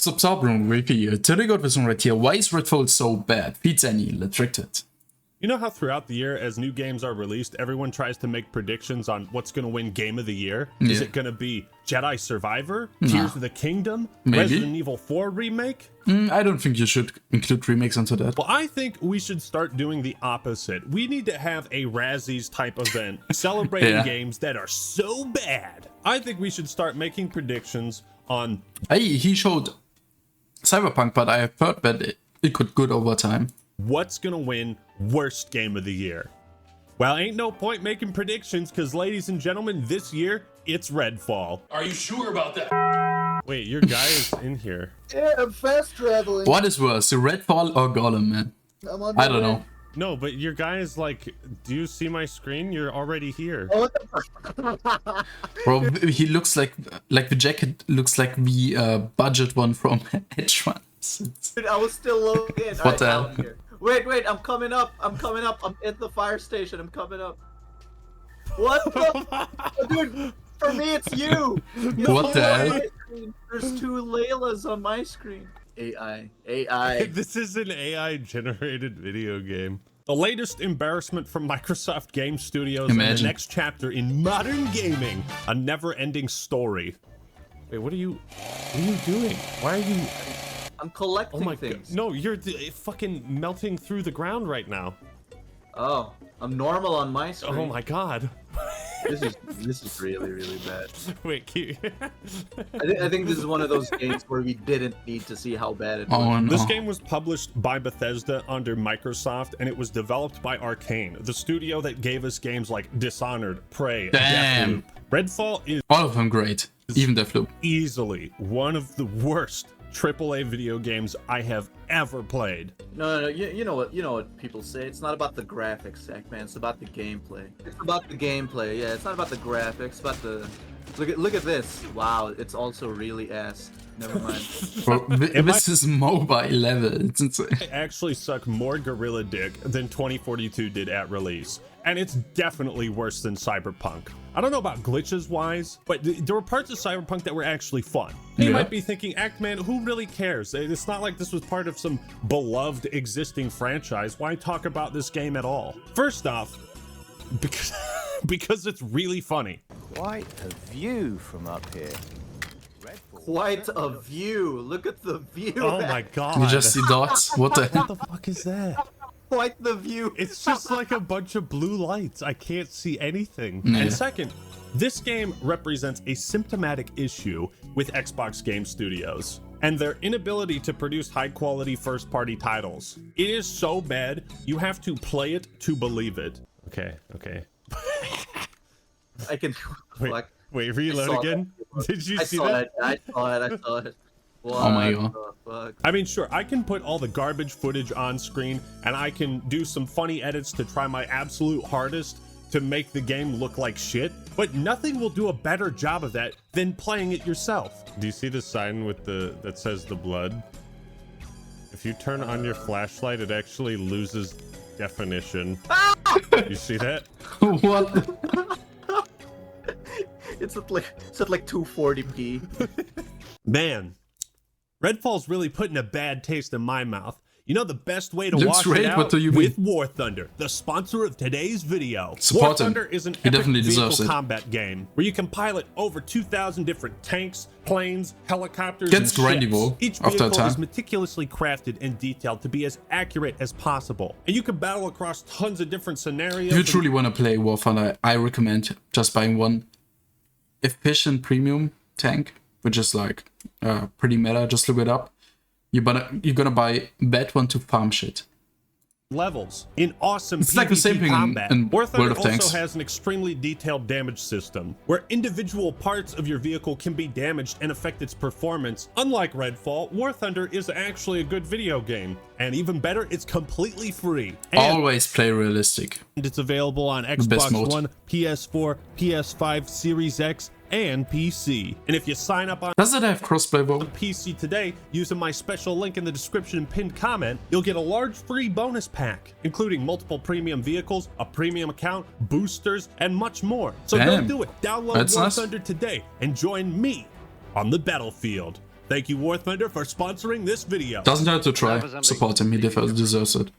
Subsorbrum VP. Till they got this one right here. Why is Redfall so bad? Feed Zanny, restricted. You know how throughout the year, as new games are released, everyone tries to make predictions on what's going to win Game of the Year? Yeah. Is it going to be Jedi Survivor? Tears of the Kingdom? Maybe. Resident Evil 4 remake? I don't think you should include remakes into that. Well, I think we should start doing the opposite. We need to have a Razzies type event celebrating games that are so bad. I think we should start making predictions on... He showed Cyberpunk, but I have heard that it could good over time. What's gonna win worst game of the year? Well, ain't no point making predictions because, ladies and gentlemen, this year it's Redfall. Are you sure about that? Wait, your guy is in here. Yeah, I'm fast traveling. What is worse, Redfall or Golem, man? I don't know. No, but your guy is like, do you see my screen? You're already here. Oh, bro, he looks like the jacket looks like the budget one from Edge Runners. Dude, I was still loading. What the hell? Wait, I'm coming up. I'm at the fire station. I'm coming up. What the? Dude, for me, it's you. What the hell? There's two Laylas on my screen. AI. This is an AI-generated video game. The latest embarrassment from Microsoft Game Studios and the next chapter in modern gaming. A never-ending story. Wait, what are you doing? Why are you... I'm collecting things. God. No, you're fucking melting through the ground right now. Oh, I'm normal on my screen. Oh my god. This is really bad. Wait, I think this is one of those games where we didn't need to see how bad it was. Oh, no. This game was published by Bethesda under Microsoft, and it was developed by Arcane, the studio that gave us games like Dishonored, Prey, Damn. Deathloop. Redfall is all of them great, even Deathloop. Easily one of the worst AAA video games I have ever played. No, you know what people say. It's not about the graphics, Zach, man. It's about the gameplay. It's about the gameplay. Yeah, it's not about the graphics. It's about the look at this. Wow, it's also really ass. Never mind. Bro, this is mobile level. It's insane. I actually suck more gorilla dick than 2042 did at release, and it's definitely worse than Cyberpunk. I don't know about glitches wise, but there were parts of Cyberpunk that were actually fun. You might be thinking, Act-Man, who really cares? It's not like this was part of some beloved existing franchise. Why talk about this game at all? First off, because it's really funny. Quite a view from up here. Quite a view. Look at the view. Oh my god. You just see dots? What the hell? What the fuck is that? Quite the view. It's just like a bunch of blue lights. I can't see anything. And second, this game represents a symptomatic issue with Xbox Game Studios and their inability to produce high-quality first-party titles. It is so bad, you have to play it to believe it. Okay. I can... Wait, reload again? Did you see that? I saw it. What oh my god. Fuck? I mean, sure, I can put all the garbage footage on screen, and I can do some funny edits to try my absolute hardest to make the game look like shit, but nothing will do a better job of that than playing it yourself. Do you see the sign with that says the blood? If you turn on your flashlight, it actually loses definition. You see that? What? It's at like 240p. Man, Redfall's really putting a bad taste in my mouth. You know the best way to Looks wash great. it out? What do you with mean? War Thunder, the sponsor of today's video. Support War him. Thunder is an He epic definitely deserves vehicle it. combat game where you can pilot over 2,000 different tanks, planes, helicopters, Gets and grindy, ships. bro, Each after a vehicle time. is meticulously crafted and detailed to be as accurate as possible. And you can battle across tons of different scenarios. If you truly want to play War Thunder, I recommend just buying one efficient premium tank, which is like pretty meta. Just look it up. You're gonna buy that one to farm shit. Levels in awesome It's PvP like the same thing combat. in War Thunder World of Tanks. also has an extremely detailed damage system where individual parts of your vehicle can be damaged and affect its performance. Unlike Redfall, War Thunder is actually a good video game, and even better, it's completely free. And Always play realistic. it's available on best Xbox mode. One, PS4, PS5, Series X, and PC. And if you sign up on Does it have crossplay, bro? PC today using my special link in the description and pinned comment, you'll get a large free bonus pack, including multiple premium vehicles, a premium account, boosters, and much more. So go Damn. do it. Download That's War nice. Thunder today and join me on the battlefield. Thank you, War Thunder, for sponsoring this video. Doesn't hurt to try. Support him. He deserves it.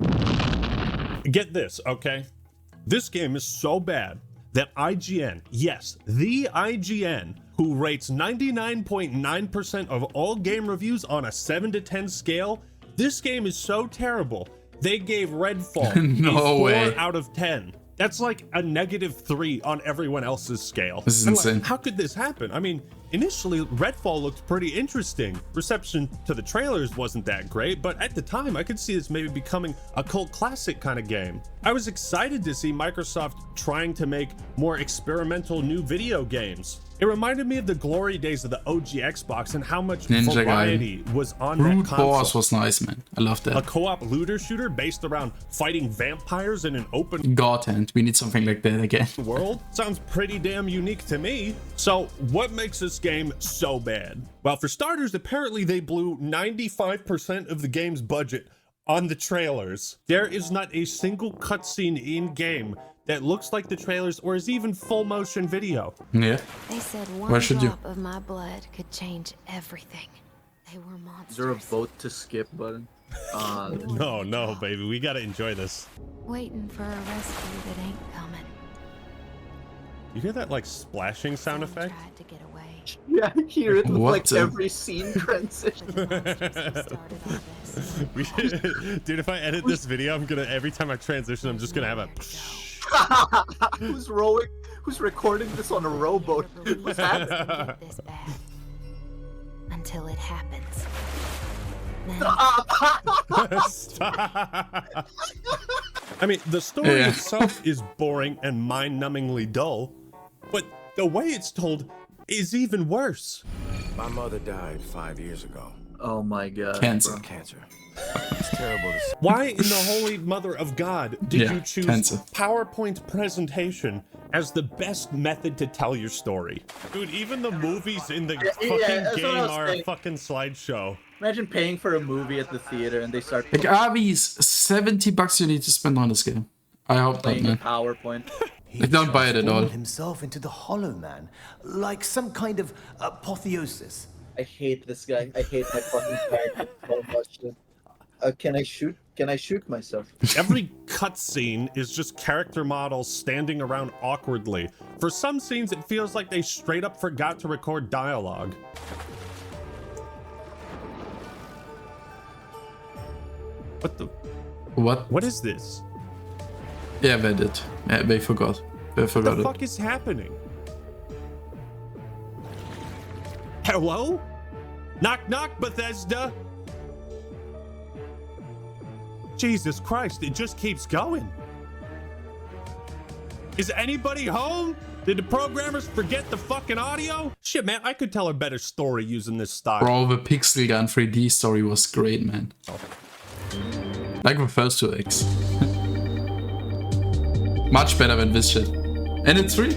Get this, okay? This game is so bad that IGN, yes, the IGN, who rates 99.9% of all game reviews on a 7 to 10 scale, this game is so terrible, they gave Redfall No a 4 way. out of 10. That's like a -3 on everyone else's scale. This is And, like, insane. how could this happen? I mean, initially, Redfall looked pretty interesting. Reception to the trailers wasn't that great, but at the time, I could see this maybe becoming a cult classic kind of game. I was excited to see Microsoft trying to make more experimental new video games. It reminded me of the glory days of the OG Xbox and how much Ninja variety was on Brute that console. Force was nice, man. I loved A that. co-op looter shooter based around fighting vampires in an open God hand. We need something like that again. world sounds pretty damn unique to me. So what makes this game so bad? Well, for starters, apparently they blew 95% of the game's budget on the trailers. There is not a single cutscene in game that looks like the trailers or is even full motion video. Yeah. They said Why one should you? drop of my blood could change everything. They were Is there a monsters. vote to skip button? No, baby, we gotta enjoy this. Waiting for a rescue that ain't coming. You hear that like splashing sound Someone effect? tried to get away. Yeah, I hear it with What like the- every scene transition. But the monsters who started all this. We dude, if I edit this video, I'm gonna every time I transition, I'm just gonna have a. Who's rowing? Who's recording this on a rowboat? What's happening? Get this bad. Until it happens. Then Stop. I mean, the story Yeah. itself is boring and mind-numbingly dull, but the way it's told is even worse. My mother died 5 years ago. Oh my god. Cancer. bro. Cancer. It's terrible to see. Why in the holy mother of God did Yeah, you choose cancer. PowerPoint presentation as the best method to tell your story? Dude, even the movies in the that's fucking what I was game are a saying. fucking slideshow. Imagine paying for a movie at the theater and they start Like, are these 70 bucks you need to spend on this game? I hope not, playing a man. PowerPoint. I don't buy it at all. Transformed himself into the Hollow Man, like some kind of apotheosis. I hate this guy. I hate my fucking character so much. Can I shoot? Can I shoot myself? Every cutscene is just character models standing around awkwardly. For some scenes, it feels like they straight up forgot to record dialogue. What the? What? What is this? Yeah, they did. Yeah, they forgot. They What forgot the it. fuck is happening? Hello? Knock knock, Bethesda. Jesus Christ, it just keeps going. Is anybody home? Did the programmers forget the fucking audio? Shit, man, I could tell a better story using this style. Bro, the Pixel Gun 3D story was great, man. Like the first 2X. Much better than this shit. And it's free.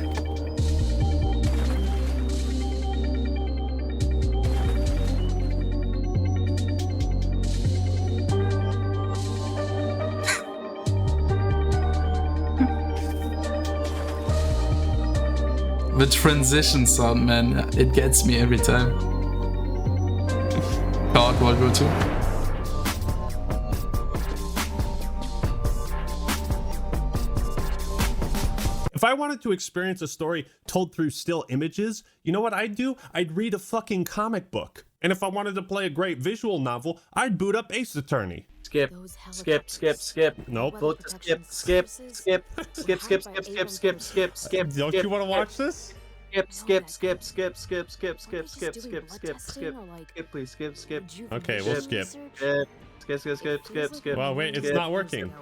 The transition sound, man, it gets me every time. God, World War II. If I wanted to experience a story told through still images, you know what I'd do? I'd read a fucking comic book. And if I wanted to play a great visual novel, I'd boot up Ace Attorney. Skip. Skip. Skip. Skip. Nope. Vote to skip. Skip. Skip. Skip. Skip. Skip. Skip. Skip. Skip. Skip. Don't you want to watch this? Skip. Skip. Skip. Skip. Skip. Skip. Skip. Skip. Skip. Skip. Skip. Skip. Please. Skip. Skip. Okay, we'll skip. Skip. Skip. Skip. Skip. Skip. Skip. Well, wait, it's Skip. not working.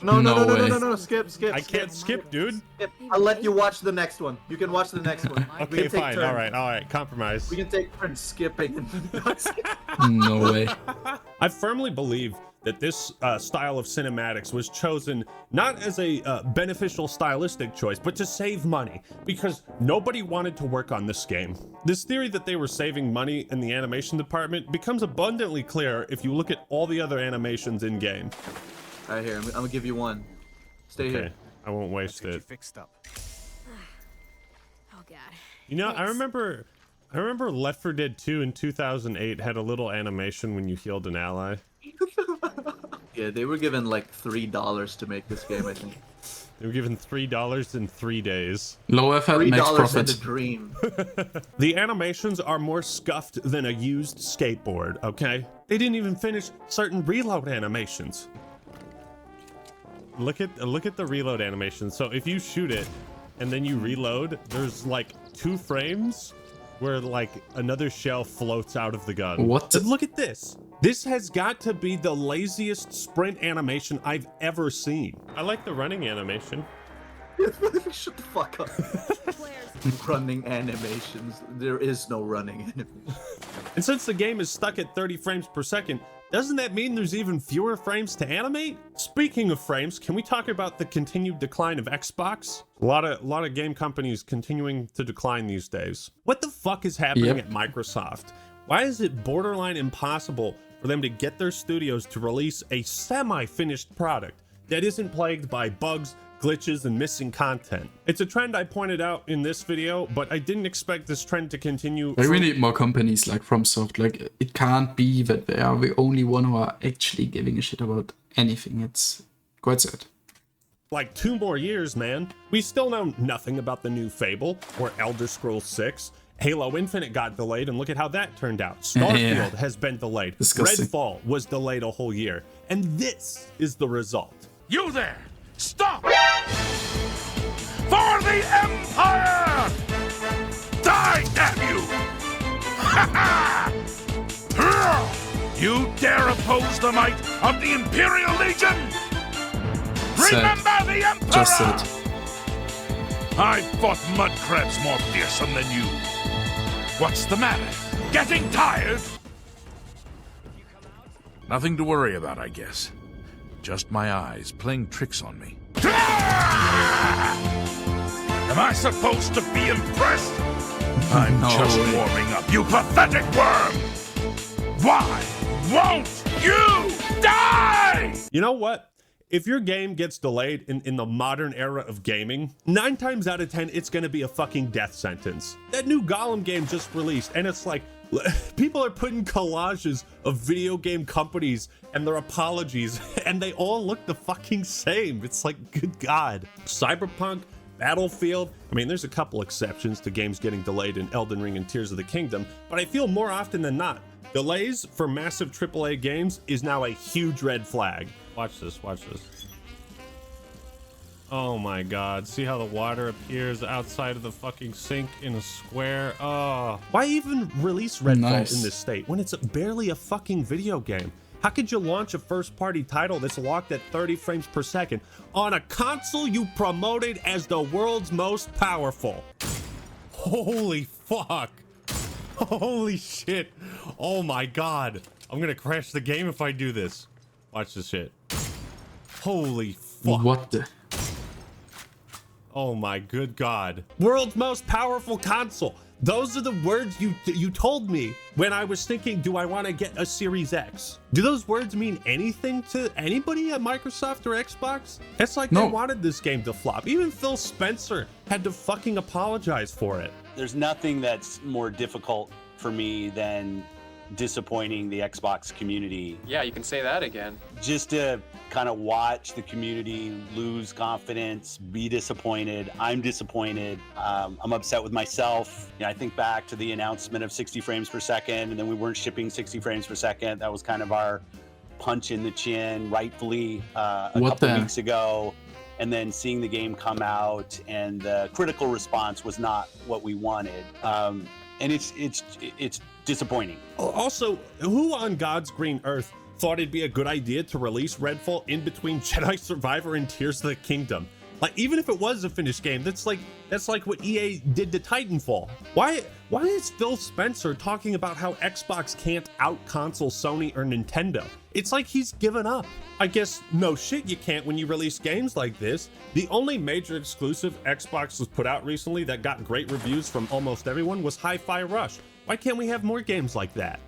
No. No. No No. No. way. No. No. Skip. Skip. I can't skip, dude. Skip. I'll let you watch the next one. You can watch the next one. We Okay, can take fine. turns. All right. Compromise. We can take turns skipping and not skip. No way. I firmly believe that this style of cinematics was chosen not as a beneficial stylistic choice, but to save money, because nobody wanted to work on this game. This theory that they were saving money in the animation department becomes abundantly clear if you look at all the other animations in game. All right, here. I'm gonna give you one. Stay Okay, here. I won't waste it. Fixed up. Oh god. You know, I Thanks. remember I remember Left 4 Dead 2 in 2008 had a little animation when you healed an ally. Yeah, they were given like $3 to make this game, I think. They were given $3 in 3 days. Low effort $3 makes and profit. a dream. The animations are more scuffed than a used skateboard, okay? They didn't even finish certain reload animations. Look at the reload animation. So if you shoot it and then you reload, there's like 2 frames where like another shell floats out of the gun. What? But look at this. This has got to be the laziest sprint animation I've ever seen. I like the running animation. Shut the fuck up. Running animations. There is no running animation. And since the game is stuck at 30 frames per second, doesn't that mean there's even fewer frames to animate? Speaking of frames, can we talk about the continued decline of Xbox? A lot of game companies continuing to decline these days. What the fuck is happening at Microsoft? Why is it borderline impossible for them to get their studios to release a semi-finished product that isn't plagued by bugs, glitches, and missing content? It's a trend I pointed out in this video, but I didn't expect this trend to continue. We need more companies like FromSoft. Like, it can't be that they are the only one who are actually giving a shit about anything. It's quite sad. Like 2 more years, man. We still know nothing about the new Fable or Elder Scrolls 6. Halo Infinite got delayed, and look at how that turned out. Starfield has been delayed. Disgusting. Redfall was delayed a whole year. And this is the result. You there! Stop! For the Empire! Die, damn you! Ha ha! You dare oppose the might of the Imperial Legion? Remember the Emperor! Just said. I fought mud crabs more fearsome than you. What's the matter? Getting tired? Nothing to worry about, I guess. Just my eyes playing tricks on me. Am I supposed to be impressed? I'm just warming up, you pathetic worm! Why won't you die? You know what? If your game gets delayed in the modern era of gaming, 9 times out of 10, it's gonna be a fucking death sentence. That new Gollum game just released, and it's like, people are putting collages of video game companies and their apologies, and they all look the fucking same. It's like, good God. Cyberpunk, Battlefield, I mean, there's a couple exceptions to games getting delayed in Elden Ring and Tears of the Kingdom, but I feel more often than not, delays for massive AAA games is now a huge red flag. Watch this, watch this. Oh my God, see how the water appears outside of the fucking sink in a square? Oh. Why even release Redfall in this state when it's barely a fucking video game? How could you launch a first-party title that's locked at 30 frames per second on a console you promoted as the world's most powerful? Holy fuck. Holy shit. Oh my God. I'm gonna crash the game if I do this. Watch this shit. Holy fuck. What the? Oh my good God. World's most powerful console. Those are the words you told me when I was thinking, do I want to get a Series X? Do those words mean anything to anybody at Microsoft or Xbox? It's like they wanted this game to flop. Even Phil Spencer had to fucking apologize for it. There's nothing that's more difficult for me than disappointing the Xbox community. Yeah, you can say that again. Just to kind of watch the community lose confidence, be disappointed. I'm disappointed. I'm upset with myself. You know, I think back to the announcement of 60 frames per second, and then we weren't shipping 60 frames per second. That was kind of our punch in the chin, rightfully, a couple weeks ago. And then seeing the game come out, and the critical response was not what we wanted. And it's disappointing. Also, who on God's green earth thought it'd be a good idea to release Redfall in between Jedi Survivor and Tears of the Kingdom? Like, even if it was a finished game, that's like what EA did to Titanfall. Why is Phil Spencer talking about how Xbox can't out-console Sony or Nintendo? It's like he's given up. I guess no shit you can't when you release games like this. The only major exclusive Xbox has put out recently that got great reviews from almost everyone was Hi-Fi Rush. Why can't we have more games like that?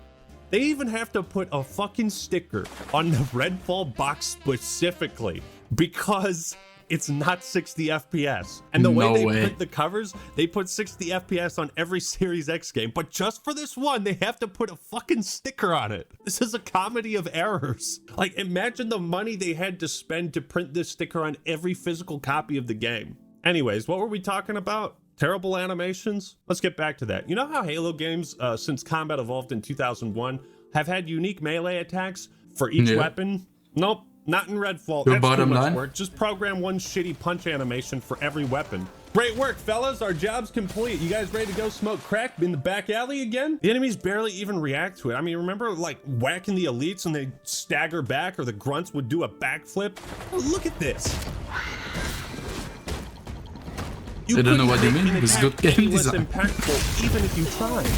They even have to put a fucking sticker on the Redfall box specifically because it's not 60 FPS. And the way No they way. print the covers, they put 60 FPS on every Series X game, but just for this one, they have to put a fucking sticker on it. This is a comedy of errors. Like, imagine the money they had to spend to print this sticker on every physical copy of the game. Anyways, what were we talking about? Terrible animations? Let's get back to that. You know how Halo games, since Combat Evolved in 2001, have had unique melee attacks for each weapon? Nope, not in Redfall. Your That's bottom too much line? work. Just program one shitty punch animation for every weapon. Great work, fellas. Our job's complete. You guys ready to go smoke crack in the back alley again? The enemies barely even react to it. I mean, remember like whacking the elites and they stagger back, or the grunts would do a backflip? Oh, look at this. I don't know what you couldn't mean. make It's an good attack game any less design. impactful, even if you tried.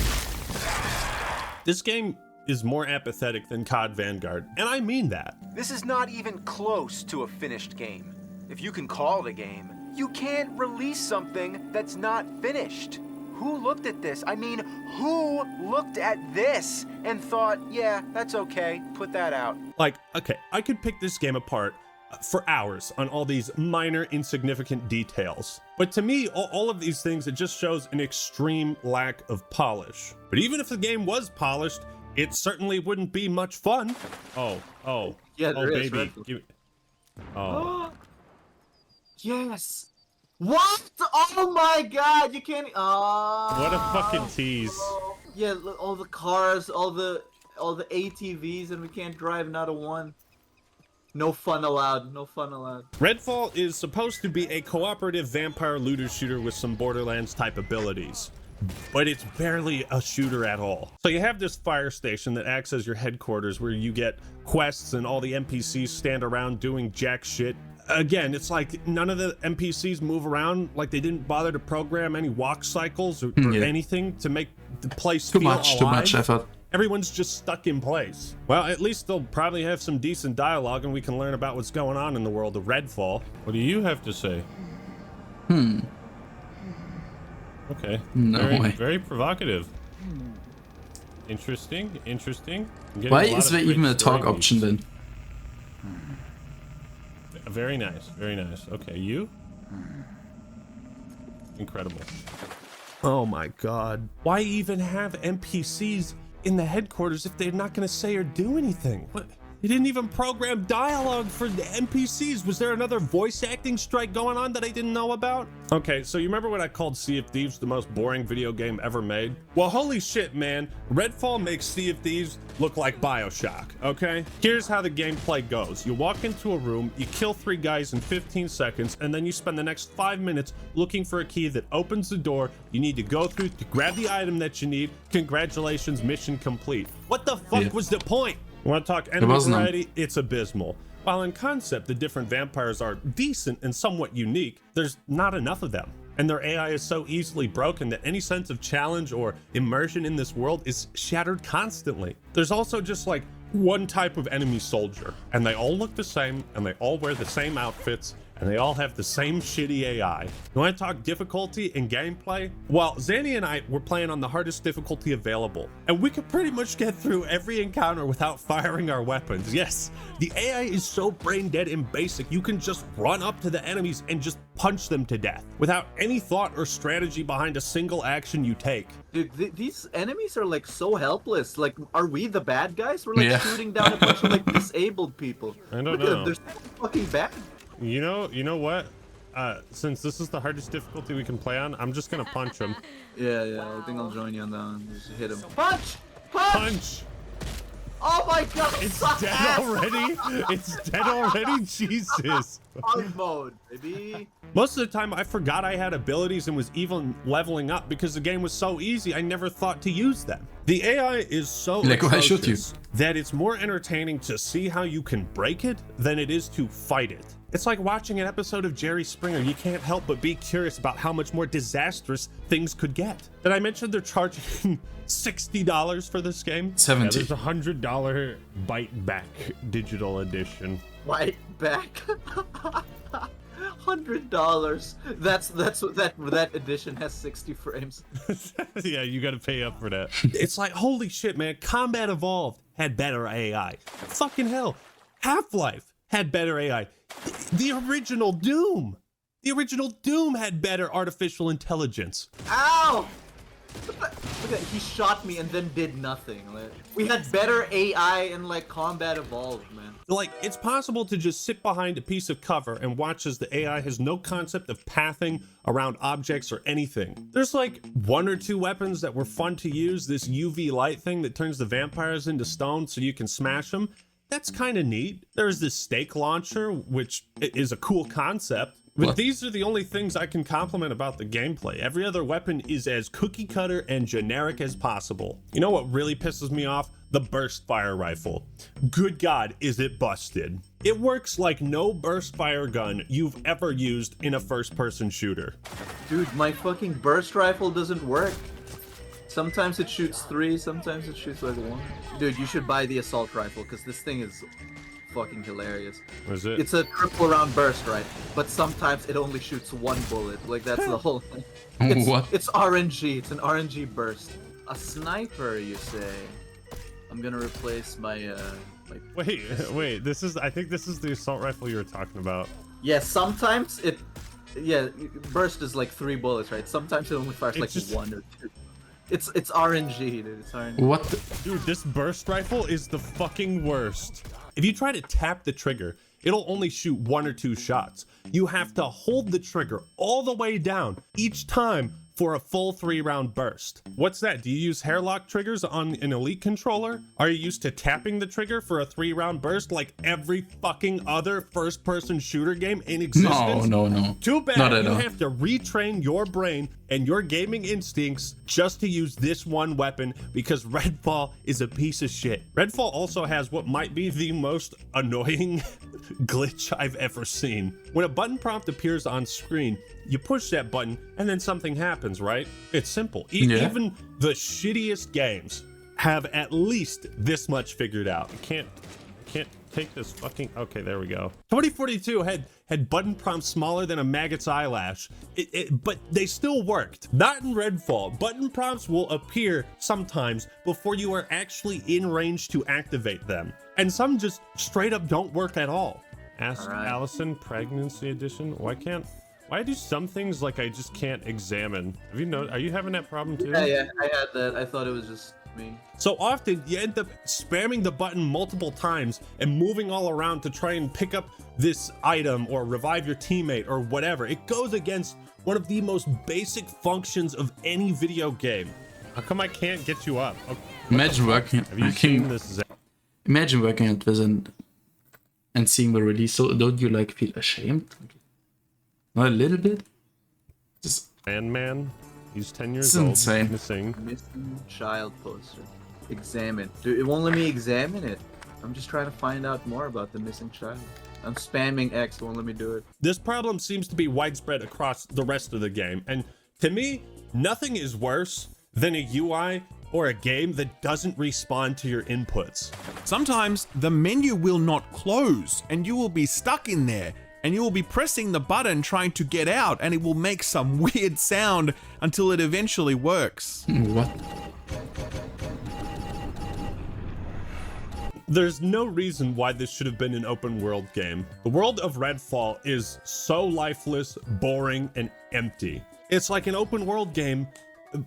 This game is more apathetic than COD Vanguard, and I mean that. This is not even close to a finished game. If you can call it a game, you can't release something that's not finished. Who looked at this? I mean, who looked at this and thought, yeah, that's okay, put that out? Like, okay, I could pick this game apart for hours on all these minor, insignificant details. But to me, all of these things, it just shows an extreme lack of polish. But even if the game was polished, it certainly wouldn't be much fun. Oh, Yeah, there is, baby. right? Give me... Oh. Yes. What? Oh my god, you can't. Oh. What a fucking tease. Yeah, look, all the cars, all the ATVs, and we can't drive not a one. No fun allowed. No fun allowed. Redfall is supposed to be a cooperative vampire looter shooter with some Borderlands type abilities, but it's barely a shooter at all. So you have this fire station that acts as your headquarters where you get quests and all the NPCs stand around doing jack shit. Again, it's like none of the NPCs move around, like they didn't bother to program any walk cycles or anything to make the place Too feel much alive. effort. Everyone's just stuck in place. Well, at least they'll probably have some decent dialogue and we can learn about what's going on in the world of Redfall. What do you have to say? Okay. No way. Very provocative. Interesting. I'm getting Why a lot is of there great even a talk story option beats. then? Very nice. Okay, you? Incredible. Oh my god. Why even have NPCs in the headquarters if they're not going to say or do anything? What? They didn't even program dialogue for the NPCs. Was there another voice acting strike going on that I didn't know about? Okay, so you remember when I called Sea of Thieves the most boring video game ever made? Well, holy shit, man. Redfall makes Sea of Thieves look like BioShock, okay? Here's how the gameplay goes. You walk into a room, you kill 3 guys in 15 seconds, and then you spend the next 5 minutes looking for a key that opens the door you need to go through to grab the item that you need. Congratulations, mission complete. What the fuck was the point? You want to talk enemy variety? It's abysmal. While in concept, the different vampires are decent and somewhat unique, there's not enough of them. And their AI is so easily broken that any sense of challenge or immersion in this world is shattered constantly. There's also just like one type of enemy soldier, and they all look the same, and they all wear the same outfits, and they all have the same shitty AI. You want to talk difficulty and gameplay? Well, Zanny and I were playing on the hardest difficulty available, and we could pretty much get through every encounter without firing our weapons. Yes, the AI is so brain dead and basic, you can just run up to the enemies and just punch them to death without any thought or strategy behind a single action you take. Dude, these enemies are like so helpless. Like, are we the bad guys? We're like shooting down a bunch of like disabled people. I don't Look know. at them, they're so fucking bad. You know what? Since this is the hardest difficulty we can play on, I'm just gonna punch him. Yeah, I think I'll join you on that one. Just hit him. Punch! Punch! Oh my god! It's dead already? It's dead already? Jesus. Hard mode, baby. Most of the time, I forgot I had abilities and was even leveling up because the game was so easy, I never thought to use them. The AI is so Why should you? atrocious that it's more entertaining to see how you can break it than it is to fight it. It's like watching an episode of Jerry Springer. You can't help but be curious about how much more disastrous things could get. Did I mention they're charging $60 for this game? 70. Yeah, there's a $100 Bite Back digital edition. Right back. $100. That's what that edition has 60 frames. Yeah, you gotta pay up for that. It's like, holy shit, man. Combat Evolved had better AI. Fucking hell. Half-Life had better AI. The original Doom. The original Doom had better artificial intelligence. Ow! Look at that, he shot me and then did nothing. Like, we had better AI and like Combat Evolved, man. Like, it's possible to just sit behind a piece of cover and watch as the AI has no concept of pathing around objects or anything. There's like 1 or 2 weapons that were fun to use. This UV light thing that turns the vampires into stone so you can smash them. That's kind of neat. There's this stake launcher, which is a cool concept. But these are the only things I can compliment about the gameplay. Every other weapon is as cookie cutter and generic as possible. You know what really pisses me off? The burst fire rifle. Good God, is it busted. It works like no burst fire gun you've ever used in a first-person shooter. Dude, my fucking burst rifle doesn't work. Sometimes it shoots 3, sometimes it shoots like 1. Dude, you should buy the assault rifle, because this thing is fucking hilarious. What is it? It's a triple round burst, right? But sometimes it only shoots 1 bullet. Like, that's the whole thing. It's RNG. It's an RNG burst. A sniper, you say? I'm gonna replace my Wait, this is, I think this is the assault rifle you were talking about. Yeah, sometimes it, yeah, burst is like 3 bullets, right? Sometimes it only fires like 1 or 2. It's RNG, dude. It's RNG. What? Dude, this burst rifle is the fucking worst. If you try to tap the trigger, it'll only shoot 1 or 2 shots. You have to hold the trigger all the way down each time for a full 3-round burst. What's that? Do you use hairlock triggers on an Elite controller? Are you used to tapping the trigger for a 3-round burst like every fucking other first-person shooter game in existence? No. Too bad Not at you all. have to retrain your brain and your gaming instincts just to use this one weapon because Redfall is a piece of shit. Redfall also has what might be the most annoying glitch I've ever seen. When a button prompt appears on screen, you push that button and then something happens, right? It's simple. Even the shittiest games have at least this much figured out. I can't take this fucking, okay, there we go. 2042 had button prompts smaller than a maggot's eyelash, but they still worked. Not in Redfall. Button prompts will appear sometimes before you are actually in range to activate them. And some just straight up don't work at all. Ask Allison, pregnancy edition. Why do some things like I just can't examine? Have you know? Are you having that problem too? Yeah, I had that. I thought it was just me. So often you end up spamming the button multiple times and moving all around to try and pick up this item or revive your teammate or whatever. It goes against one of the most basic functions of any video game. How come I can't get you up? Okay. Imagine working. Have you seen this? Imagine working at this and seeing the release. So don't you like feel ashamed? Not a little bit. Just Man, he's 10 years it's old. insane. Missing child poster. Examine. Dude, it won't let me examine it. I'm just trying to find out more about the missing child. I'm spamming X, it won't let me do it. This problem seems to be widespread across the rest of the game, and to me, nothing is worse than a UI or a game that doesn't respond to your inputs. Sometimes the menu will not close and you will be stuck in there and you will be pressing the button trying to get out and it will make some weird sound until it eventually works. what? There's no reason why this should have been an open world game. The world of Redfall is so lifeless, boring, and empty. It's like an open world game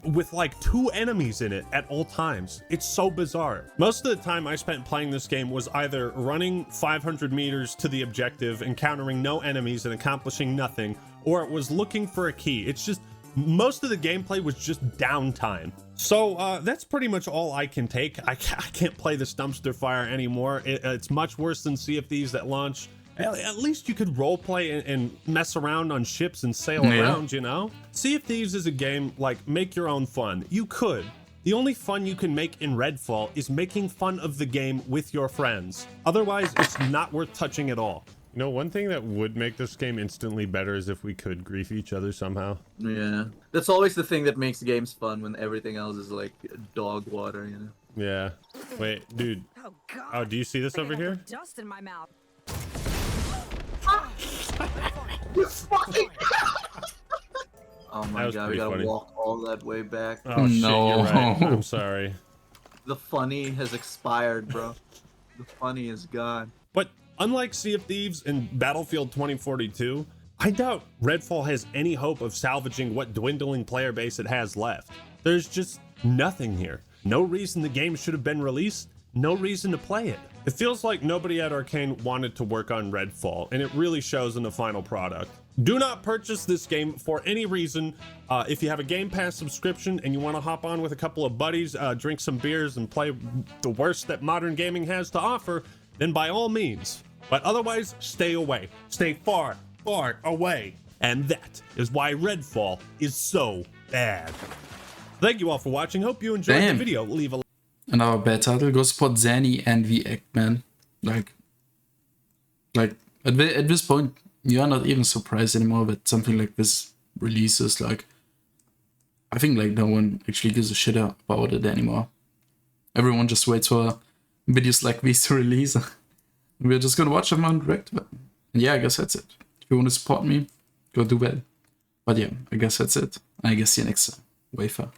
with like 2 enemies in it at all times. It's so bizarre. Most of the time I spent playing this game was either running 500 meters to the objective, encountering no enemies and accomplishing nothing, or it was looking for a key. It's just, most of the gameplay was just downtime. So that's pretty much all I can take. I can't play this dumpster fire anymore. It's much worse than Sea of Thieves at launch. At least you could roleplay and mess around on ships and sail around, you know? Sea of Thieves is a game like make your own fun. You could. The only fun you can make in Redfall is making fun of the game with your friends. Otherwise, it's not worth touching at all. You know, one thing that would make this game instantly better is if we could grief each other somehow. Yeah. That's always the thing that makes games fun when everything else is like dog water, you know? Yeah. Wait, dude. Oh, God. Oh, do you see this over here? Dust in my mouth. You fucking... Oh my god, we gotta funny. walk all that way back. Oh shit, you're right. I'm sorry. The funny has expired, bro. The funny is gone. But Unlike Sea of Thieves and Battlefield 2042, I doubt Redfall has any hope of salvaging what dwindling player base it has left. There's just nothing here. No reason the game should have been released, no reason to play it. It feels like nobody at Arcane wanted to work on Redfall, and it really shows in the final product. Do not purchase this game for any reason. If you have a Game Pass subscription and you want to hop on with a couple of buddies, drink some beers, and play the worst that modern gaming has to offer, then by all means. But otherwise, stay away. Stay far, far away. And that is why Redfall is so bad. Thank you all for watching. Hope you enjoyed the video. Leave a Another bad title. Go support Zanny and VX, man. Like at this point, you are not even surprised anymore that something like this releases. Like, I think like no one actually gives a shit about it anymore. Everyone just waits for videos like these to release. We're just gonna watch them on direct. And yeah, I guess that's it. If you want to support me, go do that. But yeah, I guess that's it. I guess see you next time. Wafer.